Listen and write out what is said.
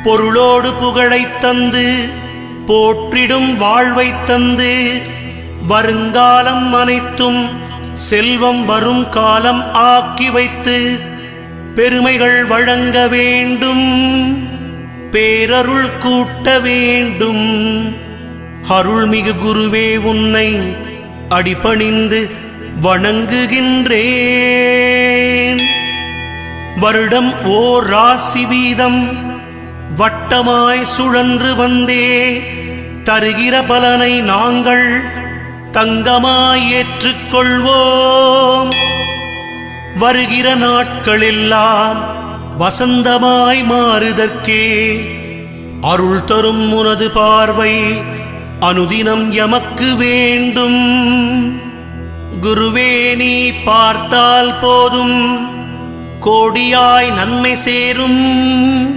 பொருளோடு புகழைத் தந்து போற்றிடும் வாழ்வைத் தந்து வருங்காலம் அனைத்தும் செல்வம் வரும் காலம் ஆக்கி வைத்து பெருமைகள் வழங்க வேண்டும், பேரருள் கூட்ட வேண்டும். அருள்மிகு குருவே உன்னை அடிபணிந்து வணங்குகின்றேன். வருடம் ஓர் ராசி வீதம் வட்டமாய் சுழன்று வந்தே தருகிற பலனை நாங்கள் தங்கமாய் ஏற்றுக்கொள்வோம். வருகிற நாட்களெல்லாம் வசந்தமாய் மாறுதற்கே அருள் தரும் உனது பார்வை அனுதினம் எமக்கு வேண்டும். குருவே நீ பார்த்தால் போதும் கோடியாய் நன்மை சேரும்.